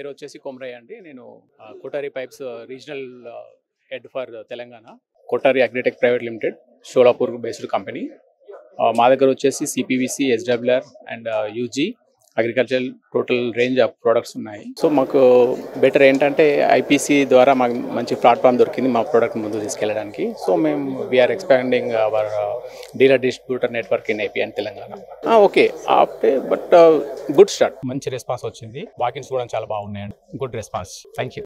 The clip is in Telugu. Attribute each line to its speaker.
Speaker 1: పేరు వచ్చేసి కొమరయ్య అండి. నేను Kotari pipes regional head for Telangana. Kotari agritech private limited, Sholapur based company. మా దగ్గర వచ్చేసి CPVC, SWR and UG agriculture total range of products ఉన్నాయి. సో మాకు బెటర్ ఏంటంటే ఐపీసీ ద్వారా మాకు మంచి ప్లాట్ఫామ్ దొరికింది మా ప్రోడక్ట్ ముందు తీసుకెళ్ళడానికి. సో మేము we're expanding our dealer distributor network in AP and Telangana. Okay after but good start.
Speaker 2: మంచి రెస్పాన్స్ వచ్చింది. వాకిన్స్ కూడా చాలా బాగున్నాయండి. Good response. Thank you.